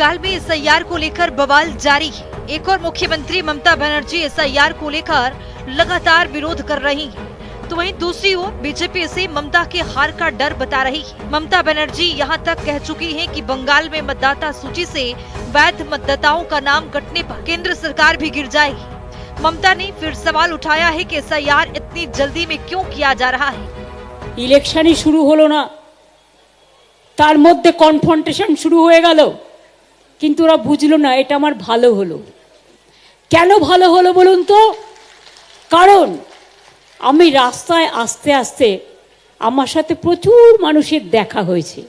बंगाल में एसआईआर को लेकर बवाल जारी है। एक और मुख्यमंत्री ममता बनर्जी एसआईआर को लेकर लगातार विरोध कर रही हैं। तो वहीं दूसरी ओर बीजेपी इसे ममता के हार का डर बता रही है। ममता बनर्जी यहां तक कह चुकी हैं कि बंगाल में मतदाता सूची से वैध मतदाताओं का नाम कटने पर केंद्र सरकार भी गिर जाएगी। ममता ने फिर सवाल उठाया है कि एसआईआर इतनी जल्दी में क्यों किया जा रहा है। इलेक्शन ही शुरू हलो ना, तार मध्य कनफ्रंटेशन शुरू हो गেল, কিন্তু ওরা বুঝলো না এটা আমার ভালো হলো। কেন ভালো হলো বলুন তো? কারণ আমি রাস্তায় আস্তে আস্তে আমার সাথে প্রচুর মানুষের দেখা হয়েছে।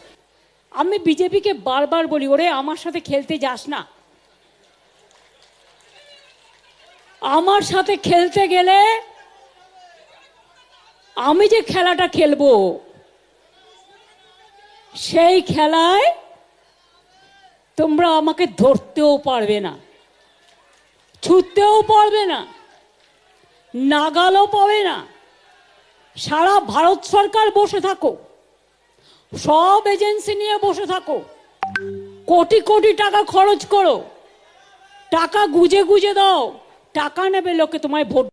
আমি বিজেপিকে বারবার বলি, ওরে আমার সাথে খেলতে যাস না। আমার সাথে খেলতে গেলে আমি যে খেলাটা খেলবো সেই খেলায় তোমরা আমাকে ধরতেও পারবে না, ছুটতেও পারবে না, নাগালও পাবে না। সারা ভারত সরকার বসে থাকো, সব এজেন্সি নিয়ে বসে থাকো, কোটি কোটি টাকা খরচ করো, টাকা গুজে গুজে দাও, টাকা নেবে লোকে তোমায় ভোট।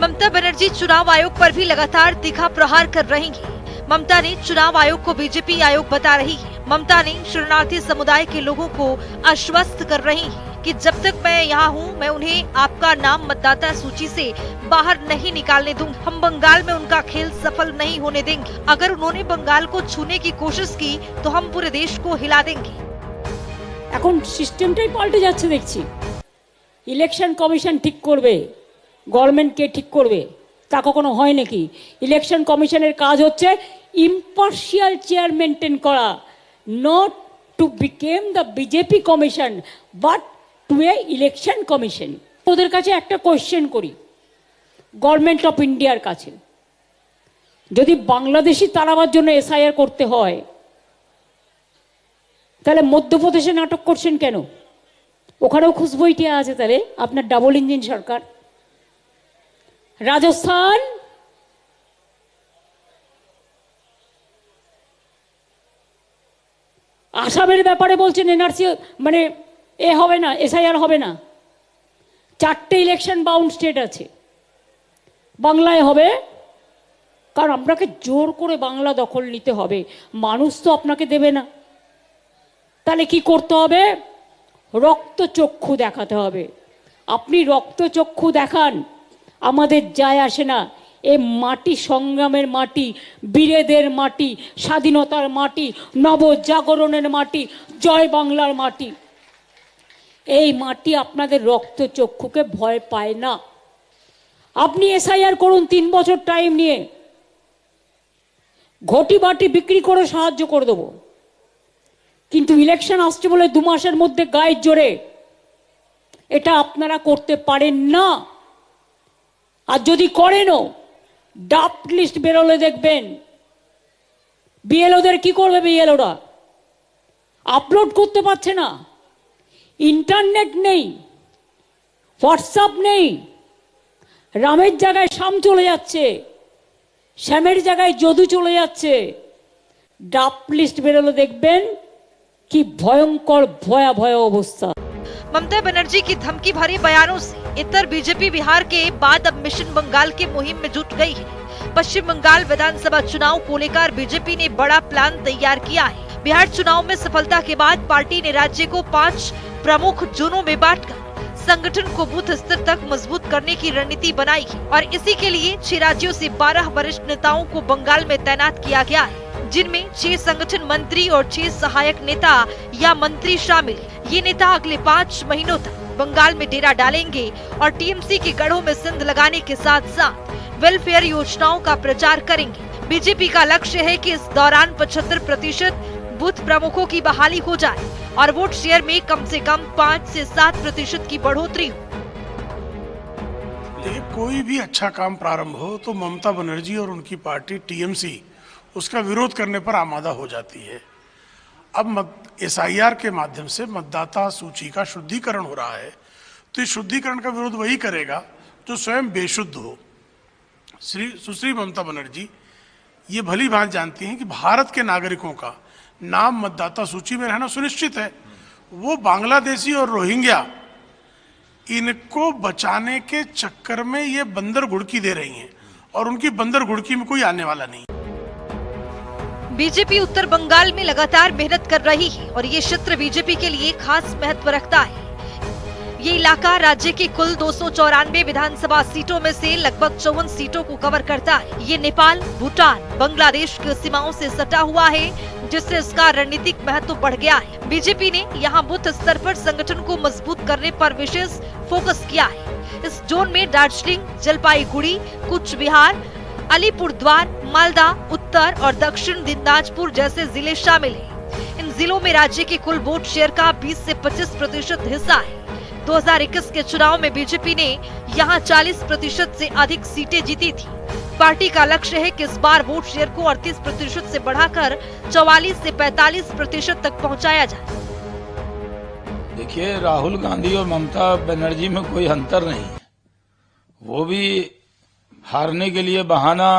ममता बनर्जी चुनाव आयोग पर भी लगातार तीखा प्रहार कर रही हैं। ममता ने चुनाव आयोग को बीजेपी आयोग बता रही है। ममता ने शरणार्थी समुदाय के लोगों को आश्वस्त कर रही है कि जब तक मैं यहाँ हूँ मैं उन्हें आपका नाम मतदाता सूची से बाहर नहीं निकालने दूंगी। हम बंगाल में उनका खेल सफल नहीं होने देंगे। अगर उन्होंने बंगाल को छूने की कोशिश की तो हम पूरे देश को हिला देंगे। এখন সিস্টেমটাই পাল্টে যাচ্ছে দেখছি। ইলেকশন কমিশন ঠিক করবে, গভর্নমেন্টকে ঠিক করবে, তা কখনো হয় নাকি? ইলেকশন কমিশনের কাজ হচ্ছে ইম্পার্শিয়াল চেয়ার মেনটেন করা, not to become the BJP commission but to a election commission. ওদের কাছে একটা কোয়েশ্চেন করি, গভর্নমেন্ট অফ ইন্ডিয়ার কাছে, যদি বাংলাদেশি তাড়াবার জন্য এসআইআর করতে হয় তাহলে মধ্যপ্রদেশে নাটক করছেন কেন? ওখানেও খুশবইটিয়া আছে, তাহলে আপনার ডাবল ইঞ্জিন সরকার। রাজস্থান, আসামের ব্যাপারে বলছেন এনআরসি মানে এ হবে না, এসআইআর হবে না। 4টে ইলেকশন বাউন্ড স্টেট আছে। বাংলায় হবে, কারণ আপনাকে জোর করে বাংলা দখল নিতে হবে, মানুষ তো আপনাকে দেবে না। তাহলে কি করতে হবে? রক্তচক্ষু দেখাতে হবে। আপনি রক্তচক্ষু দেখান, আমাদের যায় আসে না। এ মাটি সংগ্রামের মাটি, বীরেদের মাটি, স্বাধীনতার মাটি, নবজাগরণের মাটি, জয় বাংলার মাটি। এই মাটি আপনাদের রক্তচক্ষুকে ভয় পায় না। আপনি এসআইআর করুন 3 বছর টাইম নিয়ে, ঘটি বাটি বিক্রি করে সাহায্য করে দেবো। কিন্তু ইলেকশন আসছে বলে 2 মাসের মধ্যে গায়ের জোরে এটা আপনারা করতে পারেন না। আর যদি করেনও, ড্রাফট লিস্ট বেরোলে দেখবেন বিএলওদের কি করবে? বিএলওরা আপলোড করতে পারছে না, ইন্টারনেট নেই, হোয়াটসঅ্যাপ নেই। রামের জায়গায় শ্যাম চলে যাচ্ছে, শ্যামের জায়গায় যদু চলে যাচ্ছে। ড্রাফট লিস্ট বেরোলে দেখবেন কি ভয়ঙ্কর ভয়াবহ অবস্থা। ममता बनर्जी की धमकी भरे बयानों से इतर बीजेपी बिहार के बाद अब मिशन बंगाल की मुहिम में जुट गई है। पश्चिम बंगाल विधानसभा चुनाव को लेकर बीजेपी ने बड़ा प्लान तैयार किया है। बिहार चुनाव में सफलता के बाद पार्टी ने राज्य को 5 प्रमुख जोनों में बांटकर संगठन को बूथ स्तर तक मजबूत करने की रणनीति बनाई है और इसी के लिए 6 राज्यों से 12 वरिष्ठ नेताओं को बंगाल में तैनात किया गया है, जिनमें 6 संगठन मंत्री और 6 सहायक नेता या मंत्री शामिल हैं। ये नेता अगले 5 महीनों तक बंगाल में डेरा डालेंगे और टीएमसी के गढ़ों में सिंध लगाने के साथ साथ वेलफेयर योजनाओं का प्रचार करेंगे। बीजेपी का लक्ष्य है कि इस दौरान 75% बूथ प्रमुखों की बहाली हो जाए और वोट शेयर में कम से कम 5 से 7% की बढ़ोतरी हो। कोई भी अच्छा काम प्रारंभ हो तो ममता बनर्जी और उनकी पार्टी टीएमसी उसका विरोध करने पर आमादा हो जाती है। अब एसआईआर के माध्यम से मतदाता सूची का शुद्धिकरण हो रहा है, तो इस शुद्धिकरण का विरोध वही करेगा जो स्वयं बेशुद्ध हो। सुश्री ममता बनर्जी ये भली भांति जानती हैं कि भारत के नागरिकों का नाम मतदाता सूची में रहना सुनिश्चित है। वो बांग्लादेशी और रोहिंग्या इनको बचाने के चक्कर में ये बंदर घुड़की दे रही हैं और उनकी बंदर घुड़की में कोई आने वाला नहीं। बीजेपी उत्तर बंगाल में लगातार मेहनत कर रही है और ये क्षेत्र बीजेपी के लिए खास महत्व रखता है। ये इलाका राज्य की कुल 294 विधानसभा सीटों में से लगभग 54 सीटों को कवर करता है। ये नेपाल, भूटान, बांग्लादेश की सीमाओं से सटा हुआ है, जिससे इसका रणनीतिक महत्व बढ़ गया है। बीजेपी ने यहाँ बूथ स्तर पर संगठन को मजबूत करने पर विशेष फोकस किया है। इस जोन में दार्जिलिंग, जलपाईगुड़ी, कूच बिहार, अलीपुरद्वार, मालदा, उत्तर और दक्षिण दिनाजपुर जैसे जिले शामिल हैं। इन जिलों में राज्य के कुल वोट शेयर का 20 से 25% हिस्सा है। 2021 के चुनाव में बीजेपी ने यहां 40% से अधिक सीटें जीती थी। पार्टी का लक्ष्य है कि इस बार वोट शेयर को 38% से बढ़ाकर 44 से 45% तक पहुंचाया जाए। देखिए, राहुल गांधी और ममता बनर्जी में कोई अंतर नहीं है। वो भी हारने के लिए बहाना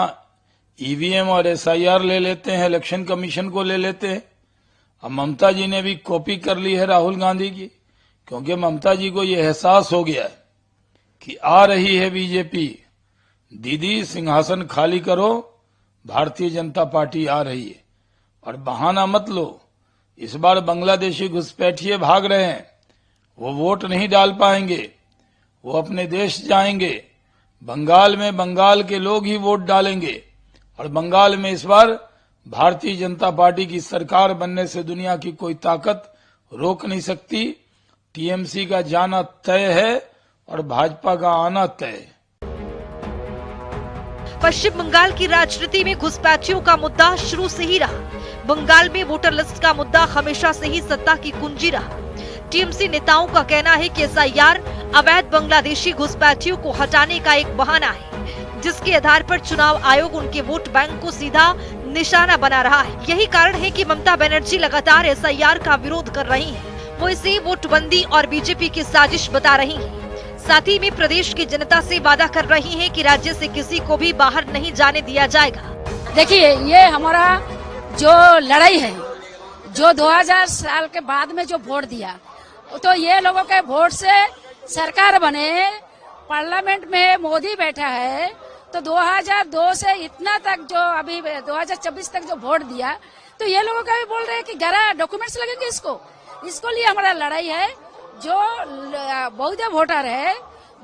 ईवीएम और एसआईआर ले लेते हैं, इलेक्शन कमीशन को ले लेते हैं। अब ममता जी ने भी कॉपी कर ली है राहुल गांधी की, क्योंकि ममता जी को ये एहसास हो गया है कि आ रही है बीजेपी, दीदी सिंहासन खाली करो, भारतीय जनता पार्टी आ रही है। और बहाना मत लो, इस बार बांग्लादेशी घुसपैठिए भाग रहे हैं, वो वोट नहीं डाल पाएंगे, वो अपने देश जाएंगे। बंगाल में बंगाल के लोग ही वोट डालेंगे और बंगाल में इस बार भारतीय जनता पार्टी की सरकार बनने से दुनिया की कोई ताकत रोक नहीं सकती। टीएमसी का जाना तय है और भाजपा का आना तय है। पश्चिम बंगाल की राजनीति में घुसपैठियों का मुद्दा शुरू से ही रहा। बंगाल में वोटर लिस्ट का मुद्दा हमेशा से ही सत्ता की कुंजी रहा। टीएमसी नेताओं का कहना है कि एसआईआर अवैध बांग्लादेशी घुसपैठियों को हटाने का एक बहाना है, जिसके आधार पर चुनाव आयोग उनके वोट बैंक को सीधा निशाना बना रहा है। यही कारण है कि ममता बनर्जी लगातार एसआईआर का विरोध कर रही हैं। वो इसे वोटबंदी और बीजेपी की साजिश बता रही हैं। साथ ही में प्रदेश की जनता से वादा कर रही हैं कि राज्य से किसी को भी बाहर नहीं जाने दिया जाएगा। देखिए, ये हमारा जो लड़ाई है, जो 2000 साल के बाद में जो वोट दिया, तो ये लोगों के वोट से सरकार बने, पार्लियामेंट में मोदी बैठा है, तो 2002 से इतना तक जो अभी 2024 तक जो वोट दिया, तो ये लोगों का भी बोल रहे हैं कि 11 डॉक्यूमेंट्स लगेंगे इसको लिए हमारा लड़ाई है। जो बौद्ध वोटर है,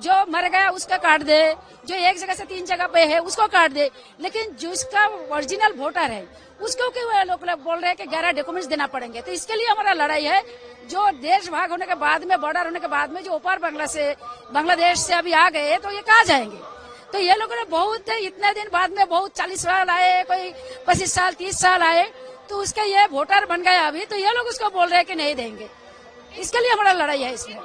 जो मर गया उसका काट दे, जो एक जगह से 3 जगह पे है उसको काट दे, लेकिन जिसका ओरिजिनल वोटर है उसको क्यों लोग बोल रहे हैं कि 11 डॉक्यूमेंट्स देना पड़ेंगे। तो इसके लिए हमारा लड़ाई है। जो देश भाग होने के बाद में, बॉर्डर होने के बाद में जो ऊपर बांग्लादेश से अभी आ गए, तो ये कहाँ जाएंगे। तो ये लोगों ने बहुत इतने दिन बाद में बहुत 40 साल आए, कोई 25 साल 30 साल आए, तो उसके ये वोटर बन गए अभी, तो ये लोग उसको बोल रहे हैं कि नहीं देंगे। इसके लिए हमारा लड़ाई है। इसमें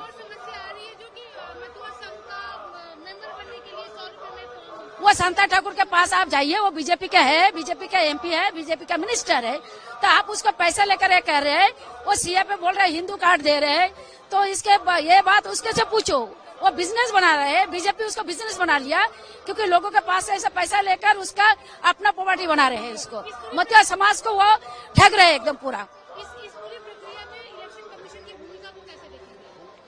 वो संता ठाकुर के पास आप जाइए, वो बीजेपी का है, बीजेपी का एमपी है, बीजेपी का मिनिस्टर है, तो आप उसको पैसा लेकर ये कह रहे हैं, वो सीए पे बोल रहे हैं हिंदू कार्ड दे रहे हैं, तो इसके ये बात उसके से पूछो। वो बिजनेस बना रहे हैं, बीजेपी उसको बिजनेस बना लिया, क्योंकि लोगों के पास से ऐसा पैसा लेकर उसका अपना प्रॉपर्टी बना रहे हैं। उसको मतिया समाज को वो ठग रहे हैं एकदम पूरा।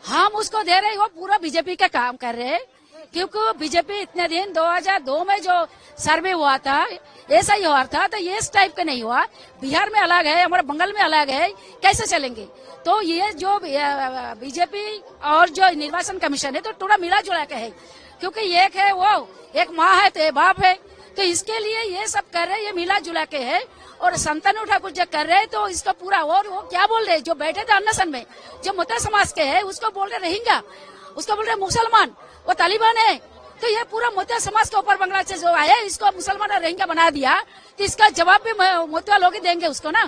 हम उसको दे रहे हैं, वो पूरा बीजेपी का काम कर रहे हैं, क्योंकि बीजेपी इतने दिन 2002 में जो सर्वे हुआ था, ऐसा ही हुआ था, तो ये इस टाइप का नहीं हुआ। बिहार में अलग है, हमारे बंगाल में अलग है, कैसे चलेंगे। तो ये जो बीजेपी और जो निर्वाचन कमीशन है, तो थोड़ा मिला जुला के है, क्योंकि एक है वो, एक माँ है तो बाप है, तो इसके लिए ये सब कर रहे हैं, ये मिला जुला के है। और संतानु ठाकुर जो कर रहे हैं, तो इसका पूरा, और वो क्या बोल रहे हैं, जो बैठे थे अन्नसन में, जो मुता समाज के है, उसको बोल रहे रोहिंग्या, उसको बोल रहे मुसलमान, वो तालिबान है। तो ये पूरा मुता समाज के ऊपर बांग्लादेश से जो आया, इसको मुसलमान और रोहिंग्या बना दिया, तो इसका जवाब भी मुता लोग ही देंगे उसको ना।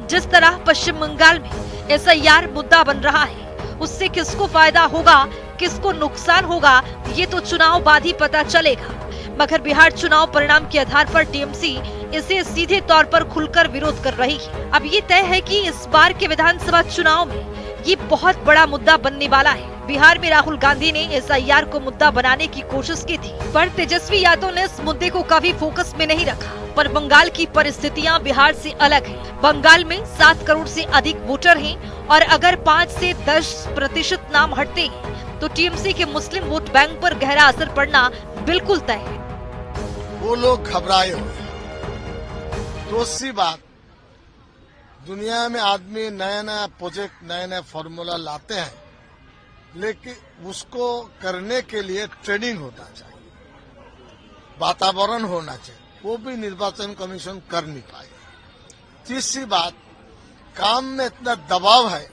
जिस तरह पश्चिम बंगाल में एसआईआर मुद्दा बन रहा है, उससे किसको फायदा होगा, किसको नुकसान होगा, ये तो चुनाव बाद ही पता चलेगा। मगर बिहार चुनाव परिणाम के आधार पर टीएमसी इसे सीधे तौर पर खुलकर विरोध कर रही है। अब ये तय है कि इस बार के विधानसभा चुनाव में ये बहुत बड़ा मुद्दा बनने वाला है। बिहार में राहुल गांधी ने एसआईआर को मुद्दा बनाने की कोशिश की थी, पर तेजस्वी यादव ने इस मुद्दे को कभी फोकस में नहीं रखा। पर बंगाल की परिस्थितियां बिहार से अलग है। बंगाल में 7 करोड़ से अधिक वोटर हैं और अगर 5 से 10% नाम हटते हैं तो टीएमसी के मुस्लिम वोट बैंक पर गहरा असर पड़ना बिल्कुल तय है। वो लोग घबराए हुए हैं। दूसरी बात, दुनिया में आदमी नया नया प्रोजेक्ट, नया नया फॉर्मूला लाते हैं, लेकिन उसको करने के लिए ट्रेनिंग होना चाहिए, वातावरण होना चाहिए, वो भी निर्वाचन कमीशन कर नहीं पाए। तीसरी बात, काम में इतना दबाव है,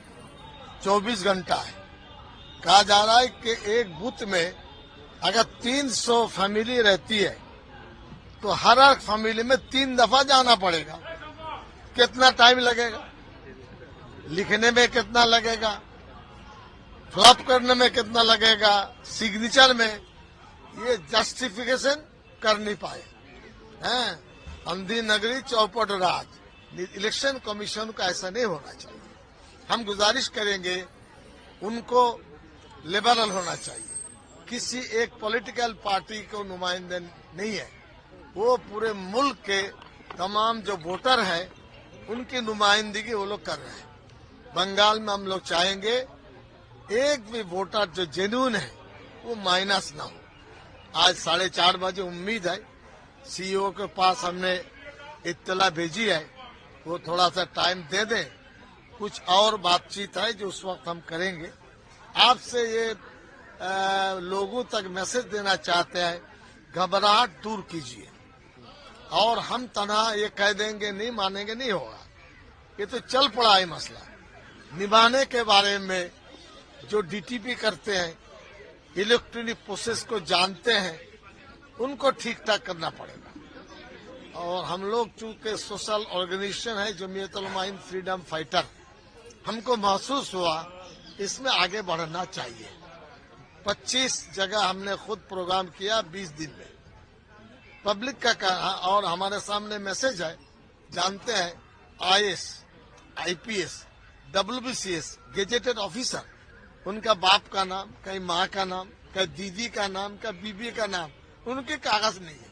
24 घंटा है। कहा जा रहा है कि एक बूथ में अगर 300 फैमिली रहती है तो हर फैमिली में 3 दफा जाना पड़ेगा। कितना टाइम लगेगा, लिखने में कितना लगेगा, फ्लॉप करने में कितना लगेगा, सिग्नेचर में, ये जस्टिफिकेशन कर नहीं पाए हैं। अंधी नगरी चौपट राज। इलेक्शन कमीशन का ऐसा नहीं होना चाहिए। हम गुजारिश करेंगे, उनको लिबरल होना चाहिए। किसी एक पॉलिटिकल पार्टी को नुमाइंदे नहीं है, वो पूरे मुल्क के तमाम जो वोटर हैं उनकी नुमाइंदगी वो लोग कर रहे हैं। बंगाल में हम लोग चाहेंगे एक भी वोटर जो जेन्युइन है वो माइनस ना हो। आज 4:30 बजे उम्मीद है, सीईओ के पास हमने इत्तला भेजी है, वो थोड़ा सा टाइम दे दें। कुछ और बातचीत है जो उस वक्त हम करेंगे। आपसे ये लोगों तक मैसेज देना चाहते हैं, घबराहट दूर कीजिए। और हम तनहा ये कह देंगे नहीं मानेंगे, नहीं होगा। ये तो चल पड़ा है मसला। निभाने के बारे में जो डीटीपी करते हैं, इलेक्ट्रॉनिक प्रोसेस को जानते हैं, उनको ठीक ठाक करना पड़ेगा। और हम लोग चूंकि सोशल ऑर्गेनाइजेशन है, जमीयत उलमा हिंद फ्रीडम फाइटर, हमको महसूस हुआ इसमें आगे बढ़ना चाहिए। 25 जगह हमने खुद प्रोग्राम किया 20 दिन में। पब्लिक का कहा, और हमारे सामने मैसेज है, जानते हैं IAS, IPS, WBCS, gazetted officer, उनका बाप का नाम, कहीं माँ का नाम, कहीं दीदी का नाम, कहीं बीबी का नाम, उनके कागज नहीं है।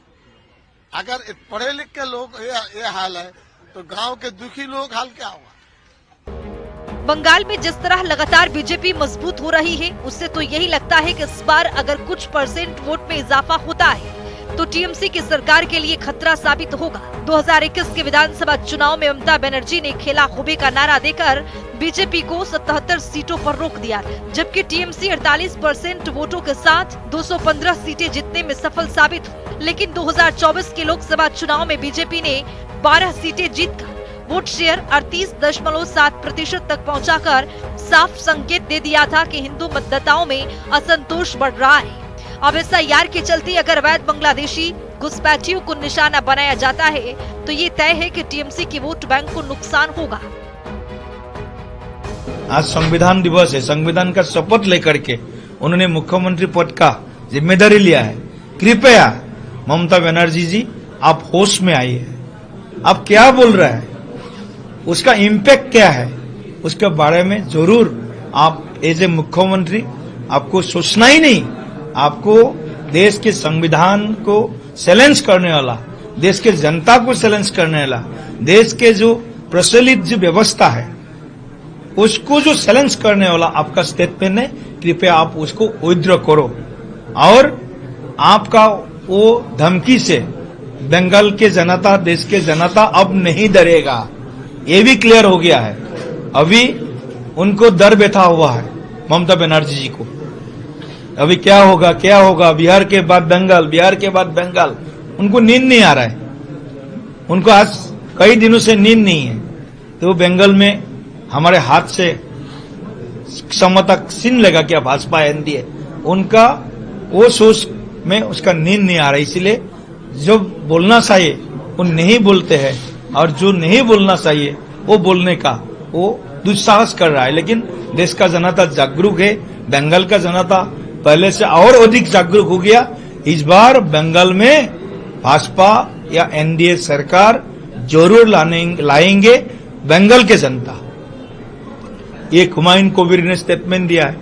अगर पढ़े लिख के लोग ये हाल है तो गांव के दुखी लोग हाल क्या होगा। बंगाल में जिस तरह लगातार बीजेपी मजबूत हो रही है, उससे तो यही लगता है कि इस बार अगर कुछ % वोट में इजाफा होता है तो टीएमसी की सरकार के लिए खतरा साबित होगा। 2021 के विधानसभा चुनाव में ममता बनर्जी ने खेला खूबी का नारा देकर बीजेपी को 77 सीटों पर रोक दिया, जबकि टीएमसी 48% वोटों के साथ 215 सीटें जीतने में सफल साबित हुई। लेकिन 2024 के लोकसभा चुनाव में बीजेपी ने 12 सीटें जीतकर वोट शेयर 38.7% तक पहुंचाकर साफ संकेत दे दिया था कि हिंदू मतदाताओं में असंतोष बढ़ रहा है। अब SIR के चलते अगर अवैध बांग्लादेशी घुसपैठियों को निशाना बनाया जाता है तो ये तय है कि टीएमसी की वोट बैंक को नुकसान होगा। आज संविधान दिवस है। संविधान का शपथ लेकर के उन्होंने मुख्यमंत्री पद का जिम्मेदारी लिया है। कृपया ममता बनर्जी जी, आप होश में आइए। आप क्या बोल रहे हैं, उसका इम्पैक्ट क्या है, उसके बारे में जरूर आप एज ए मुख्यमंत्री आपको सोचना ही नहीं। आपको देश के संविधान को चैलेंज करने वाला, देश के जनता को चैलेंज करने वाला, देश के जो प्रचलित जो व्यवस्था है उसको जो चैलेंज करने वाला आपका स्टेटमेंट है, कृपया आप उसको विथड्रॉ करो। और आपका वो धमकी से बंगाल के जनता, देश के जनता अब नहीं डरेगा, ये भी क्लियर हो गया है। अभी उनको डर बैठा हुआ है ममता बनर्जी जी को। अभी क्या होगा क्या होगा, बिहार के बाद बंगाल, बिहार के बाद बंगाल, उनको नींद नहीं आ रहा है। उनको आज कई दिनों से नींद नहीं है। तो बंगाल में हमारे हाथ से समता छीन लेगा क्या भाजपा एनडीए, उनका वो सोच में उसका नींद नहीं आ रहा। इसलिए जो बोलना चाहिए वो नहीं बोलते हैं, और जो नहीं बोलना चाहिए वो बोलने का वो दुस्साहस कर रहा है। लेकिन देश का जनता जागरूक है, बंगाल का जनता पहले से और अधिक जागरूक हो गया। इस बार बंगाल में भाजपा या एनडीए सरकार जरूर लाएंगे बंगाल के जनता। ये हुमायूं कबीर ने स्टेटमेंट दिया है,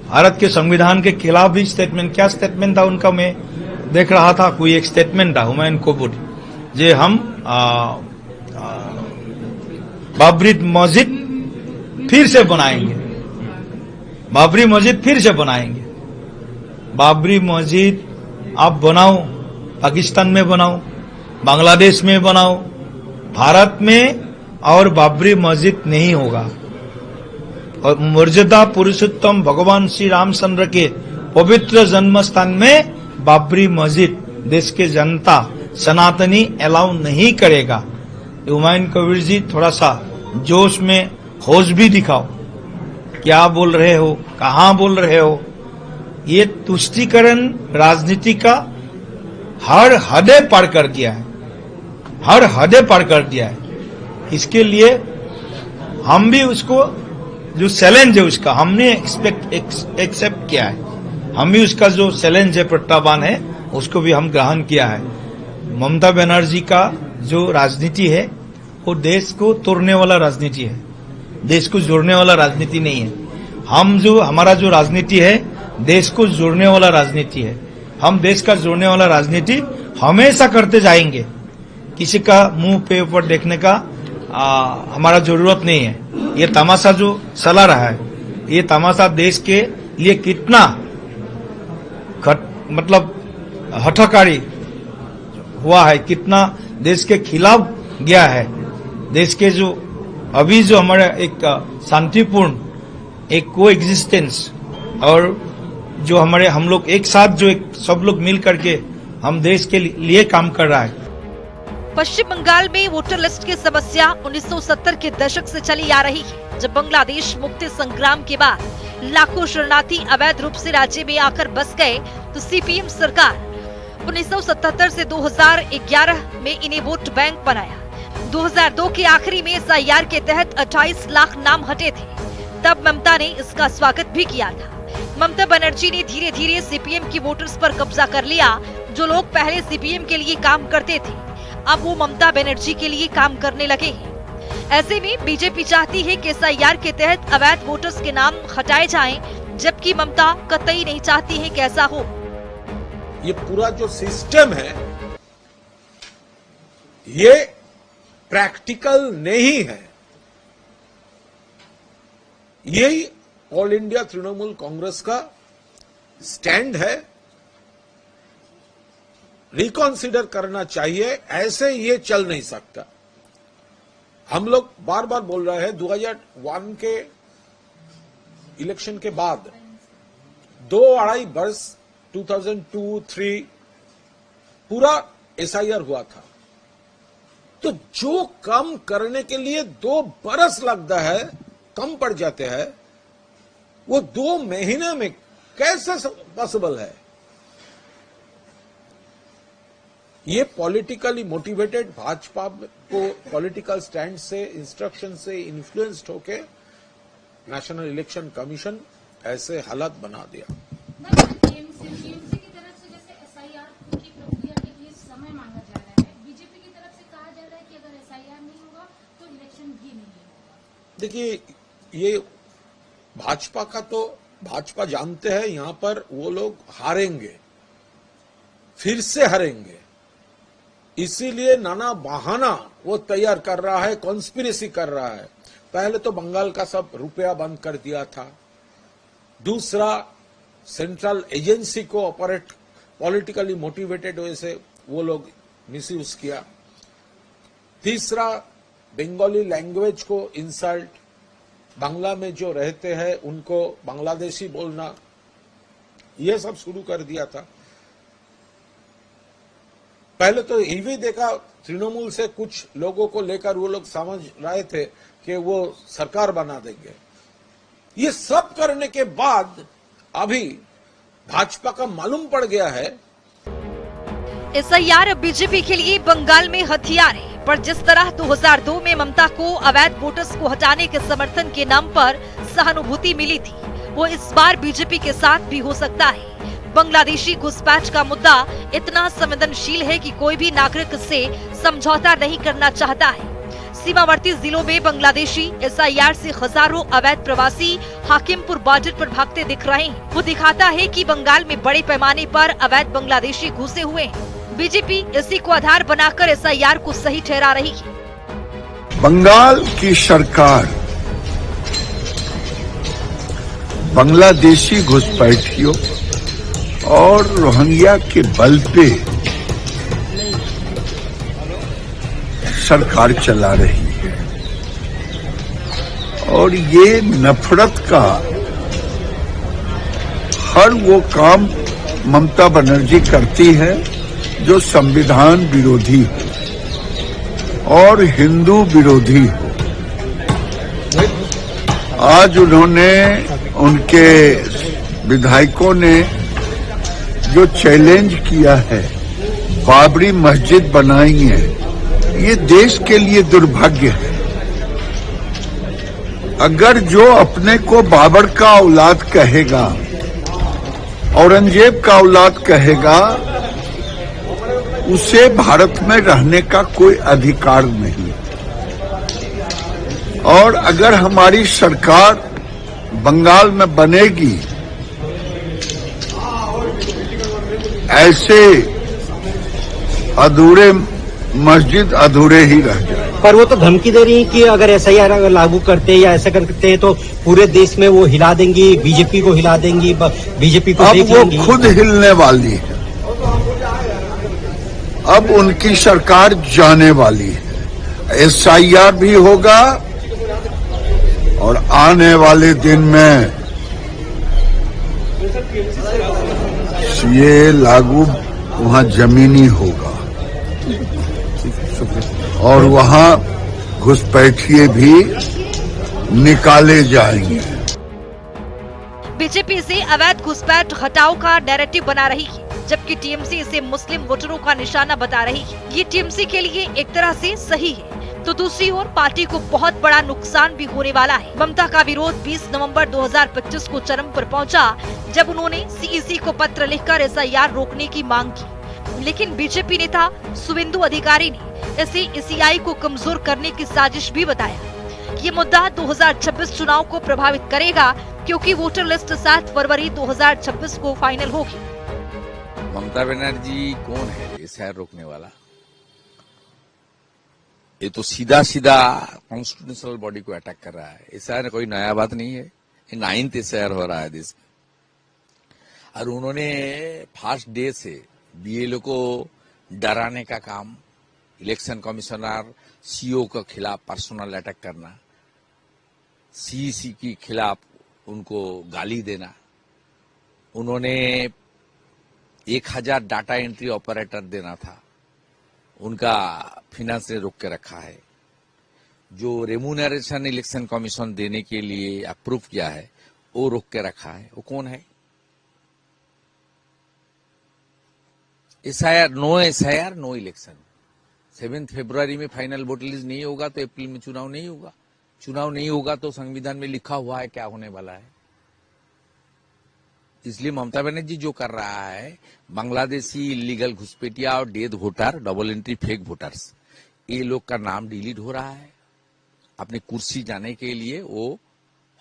भारत के संविधान के खिलाफ भी स्टेटमेंट। क्या स्टेटमेंट था उनका, मैं देख रहा था, कोई एक स्टेटमेंट था हुमायूं कबीर, जे हम बाबरी मस्जिद फिर से बनाएंगे, बाबरी मस्जिद फिर से बनाएंगे। बाबरी मस्जिद आप बनाओ, पाकिस्तान में बनाओ, बांग्लादेश में बनाओ, भारत में और बाबरी मस्जिद नहीं होगा। और मर्यादा पुरुषोत्तम भगवान श्री रामचंद्र के पवित्र जन्म स्थान में बाबरी मस्जिद देश के जनता सनातनी अलाउ नहीं करेगा। हुमायूं कबीर जी, थोड़ा सा जोश में होश भी दिखाओ, क्या बोल रहे हो, कहां बोल रहे हो। ये तुष्टीकरण राजनीति का हर हदे पार कर दिया है, हर हदे पार कर दिया है। इसके लिए हम भी उसको जो चैलेंज है उसका हमने एक्सेप्ट किया है, हम भी उसका जो चैलेंज है, प्रत्याह्वान है, उसको भी हम ग्रहण किया है। ममता बनर्जी का जो राजनीति है वो देश को तोड़ने वाला राजनीति है, देश को जोड़ने वाला राजनीति नहीं है। हमारा जो राजनीति है देश को जोड़ने वाला राजनीति है। हम देश का जोड़ने वाला राजनीति हमेशा करते जाएंगे। किसी का मुंह पे ऊपर देखने का हमारा जरूरत नहीं है। ये तमाशा जो चला रहा है, ये तमाशा देश के लिए कितना मतलब हठकारी हुआ है, कितना देश के खिलाफ गया है। देश के जो अभी जो हमारा एक शांतिपूर्ण एक को एग्जिस्टेंस और जो हम लोग एक साथ जो सब लोग मिल करके हम देश के लिए काम कर रहा है। पश्चिम बंगाल में वोटर लिस्ट की समस्या 1970 के दशक से चली आ रही है, जब बांग्लादेश मुक्ति संग्राम के बाद लाखों शरणार्थी अवैध रूप से राज्य में आकर बस गए, तो सीपीएम सरकार 1977 से 2011 में इन्हें वोट बैंक बनाया। 2002 के आखिरी में एसआईआर के तहत 28 लाख नाम हटे थे। तब ममता ने इसका स्वागत भी किया था। ममता बनर्जी ने धीरे धीरे सीपीएम की वोटर्स पर कब्जा कर लिया। जो लोग पहले सीपीएम के लिए काम करते थे, अब वो ममता बनर्जी के लिए काम करने लगे हैं। ऐसे में बीजेपी चाहती है कि एसआईआर के तहत अवैध वोटर्स के नाम हटाए जाएं, जबकि ममता कतई नहीं चाहती है कि ऐसा हो। ये पूरा जो सिस्टम है ये प्रैक्टिकल नहीं है। यही ऑल इंडिया तृणमूल कांग्रेस का स्टैंड है। रिकॉन्सिडर करना चाहिए, ऐसे ये चल नहीं सकता। हम लोग बार बार बोल रहे हैं 2001 के इलेक्शन के बाद 2-2.5 वर्ष 2002-3 पूरा एसआईआर हुआ था। तो जो काम करने के लिए 2 बरस लगता है, कम पड़ जाते हैं, वो 2 महीने में कैसे पॉसिबल है? ये पॉलिटिकली मोटिवेटेड भाजपा को पॉलिटिकल स्टैंड से, इंस्ट्रक्शन से इन्फ्लुएंस्ड होके नेशनल इलेक्शन कमीशन ऐसे हालात बना दिया। टीएमसी की तरफ से जैसे एसआईआर की प्रक्रिया के लिए समय मांगा जा रहा है, बीजेपी की तरफ से कहा जा रहा है कि अगर एसआईआर नहीं होगा तो इलेक्शन भी नहीं होगा। देखिए, ये भाजपा का तो भाजपा जानते हैं यहां पर वो लोग हारेंगे, फिर से हारेंगे, इसीलिए नाना बहाना वो तैयार कर रहा है, कॉन्स्पिरेसी कर रहा है। पहले तो बंगाल का सब रुपया बंद कर दिया था, दूसरा सेंट्रल एजेंसी को ऑपरेट पॉलिटिकली मोटिवेटेड वे से वो लोग मिसयूज किया, तीसरा बंगाली लैंग्वेज को इंसल्ट, बांग्ला में जो रहते हैं उनको बांग्लादेशी बोलना, ये सब शुरू कर दिया था। पहले तो ये भी देखा, तृणमूल से कुछ लोगों को लेकर वो लोग समझ रहे थे कि वो सरकार बना देंगे। ये सब करने के बाद अभी भाजपा का मालूम पड़ गया है एसआईआर बीजेपी के लिए बंगाल में हथियार है, पर जिस तरह 2002 में ममता को अवैध वोटर्स को हटाने के समर्थन के नाम पर सहानुभूति मिली थी, वो इस बार बीजेपी के साथ भी हो सकता है। बांग्लादेशी घुसपैठ का मुद्दा इतना संवेदनशील है कि कोई भी नागरिक से समझौता नहीं करना चाहता है। सीमावर्ती जिलों में बांग्लादेशी एसआईआर से हजारों अवैध प्रवासी हाकिमपुर बॉर्डर पर भागते दिख रहे हैं। वो दिखाता है कि बंगाल में बड़े पैमाने पर अवैध बांग्लादेशी घुसे हुए हैं। बीजेपी इसी को आधार बनाकर एसआईआर को सही ठहरा रही है। बंगाल की सरकार बांग्लादेशी घुसपैठियों और रोहिंग्या के बल पे सरकार चला रही है और ये नफरत का हर वो काम ममता बनर्जी करती है जो संविधान विरोधी हो और हिंदू विरोधी हो। आज उन्होंने उनके विधायकों ने जो चैलेंज किया है बाबरी मस्जिद बनाई है, ये देश के लिए दुर्भाग्य है। अगर जो अपने को बाबर का औलाद कहेगा, औरंगजेब का औलाद कहेगा, उसे भारत में रहने का कोई अधिकार नहीं। और अगर हमारी सरकार बंगाल में बनेगी, ऐसे अधूरे मस्जिद अधूरे ही रह जाए। पर वो तो धमकी दे रही है कि अगर एसआईआर लागू करते या ऐसा करते हैं तो पूरे देश में वो हिला देंगी, बीजेपी को हिला देंगी, बीजेपी को देख लेंगी। अब वो खुद हिलने वाली है, अब उनकी सरकार जाने वाली है। एसआईआर भी होगा और आने वाले दिन में ये लागू वहां जमीनी होगा और वहां घुसपैठिए भी निकाले जाएंगे। बीजेपी इसे अवैध घुसपैठ हटाओ का नैरेटिव बना रही है, जबकि टीएमसी इसे मुस्लिम वोटरों का निशाना बता रही है। ये टीएमसी के लिए एक तरह से सही है, तो दूसरी ओर पार्टी को बहुत बड़ा नुकसान भी होने वाला है। ममता का विरोध 20 नवंबर 2025 को चरम पर पहुंचा, जब उन्होंने सीईसी को पत्र लिखकर एसआईआर रोकने की मांग की। लेकिन बीजेपी नेता शुवेंदु अधिकारी ने इसे ईसीआई को कमजोर करने की साजिश भी बताया। ये मुद्दा 2026 चुनाव को प्रभावित करेगा, क्योंकि वोटर लिस्ट 7 फरवरी 2026 को फाइनल होगी। ममता बनर्जी कौन है एसआईआर रोकने वाला? ये तो सीधा सीधा कॉन्स्टिट्यूशनल बॉडी को अटैक कर रहा है। एसआईआर कोई नया बात नहीं है, ये 9th एसआईआर हो रहा है देश में। और उन्होंने फर्स्ट डे से बीएलओ को डराने का काम, इलेक्शन कमिश्नर सीओ के खिलाफ पर्सनल अटैक करना, सीईसी के खिलाफ उनको गाली देना। उन्होंने 1000 डाटा एंट्री ऑपरेटर देना था, उनका फिनांस ने रोक के रखा है। जो रेम्यूनरेशन इलेक्शन कमीशन देने के लिए अप्रूव किया है वो रोक के रखा है। वो कौन है? SIR, no election. 7 फरवरी में फाइनल वोटर लिस्ट नहीं होगा तो अप्रैल में चुनाव नहीं होगा। चुनाव नहीं होगा तो संविधान में लिखा हुआ है क्या होने वाला है। इसलिए ममता बनर्जी जो कर रहा है, बांग्लादेशी इलीगल घुसपैठिया और death voter, double entry fake voters, ये लोग का नाम डिलीट हो रहा है। अपनी कुर्सी जाने के लिए वो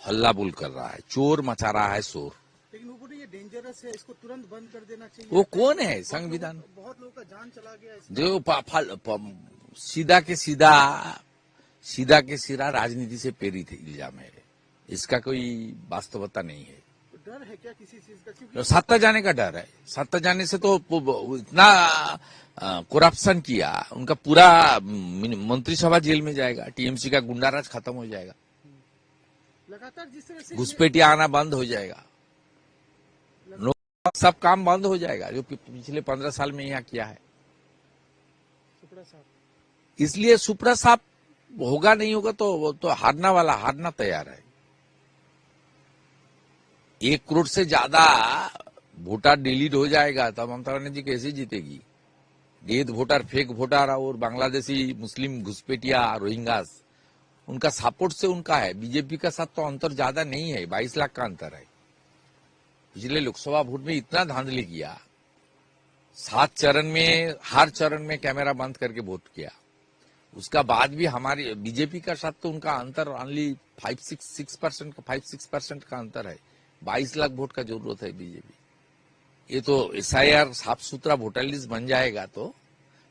हल्ला बोल कर रहा है, चोर मचा रहा है शोर। लेकिन वो बोले ये डेंजरस है, इसको तुरंत बंद कर देना चाहिए। वो कौन है? संविधान। बहुत लोगों का जान चला गया जो सीधा के सिरा राजनीति से प्रेरित इल्जाम है। इसका कोई वास्तवता नहीं है। डर है क्या किसी चीज का? क्योंकि सत्ता जाने का डर है। सत्ता जाने से तो इतना करप्शन किया, उनका पूरा मंत्रिसभा जेल में जाएगा, टीएमसी का गुंडाराज खत्म हो जाएगा, लगातार जिस तरह से घुसपैठिया आना बंद हो जाएगा, सब काम बंद हो जाएगा जो पिछले 15 साल में यहाँ किया है। इसलिए सुप्रा साहब होगा नहीं होगा तो वो तो हारना तैयार है। 1 करोड़ से ज्यादा वोटर डिलीट हो जाएगा तो ममता बनर्जी कैसे जीतेगी? डेथ वोटर, फेक वोटर और बांग्लादेशी मुस्लिम घुसपैठिया, रोहिंग्यास, उनका सपोर्ट से उनका है। बीजेपी का साथ तो अंतर ज्यादा नहीं है, 22 लाख का अंतर है। पिछले लोकसभा वोट में इतना धांधली किया, 7 चरण में हर चरण में कैमरा बंद करके वोट किया, उसका बाद भी हमारी बीजेपी का साथ तो उनका अंतर ओनली 5-6% का अंतर है। 22 लाख वोट का जरूरत है बीजेपी। ये तो एसआईआर साफ सुथरा वोटर लिस्ट बन जाएगा तो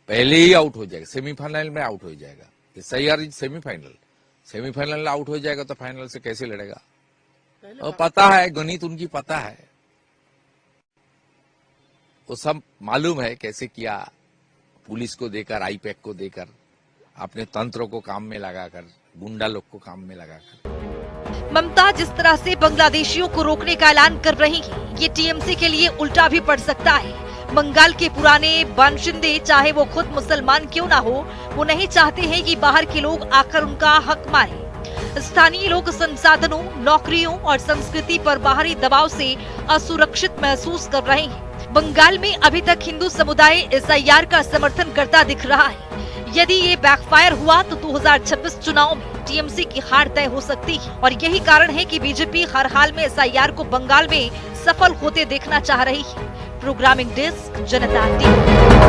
पहले ही आउट हो जाएगा, सेमीफाइनल में आउट हो जाएगा। एसआईआर इज सेमीफाइनल आउट हो जाएगा तो फाइनल से कैसे लड़ेगा? और पता है, गणित उनकी पता है, वो सब मालूम है कैसे किया। पुलिस को देकर, आईपैक को देकर, अपने तंत्र को काम में लगाकर, गुंडा लोग को काम में लगाकर। ममता जिस तरह से बांग्लादेशियों को रोकने का ऐलान कर रही है, ये टीएमसी के लिए उल्टा भी पड़ सकता है। बंगाल के पुराने बाशिंदे, चाहे वो खुद मुसलमान क्यों ना हो, वो नहीं चाहते हैं कि बाहर के लोग आकर उनका हक मारे। स्थानीय लोग संसाधनों, नौकरियों और संस्कृति पर बाहरी दबाव से असुरक्षित महसूस कर रहे हैं। बंगाल में अभी तक हिंदू समुदाय एसआईआर का समर्थन करता दिख रहा है। यदि ये बैकफायर हुआ तो 2026 चुनाव में टीएमसी की हार तय हो सकती है और यही कारण है कि बीजेपी हर हाल में एसआईआर को बंगाल में सफल होते देखना चाह रही है। प्रोग्रामिंग डेस्क, जनता टीवी।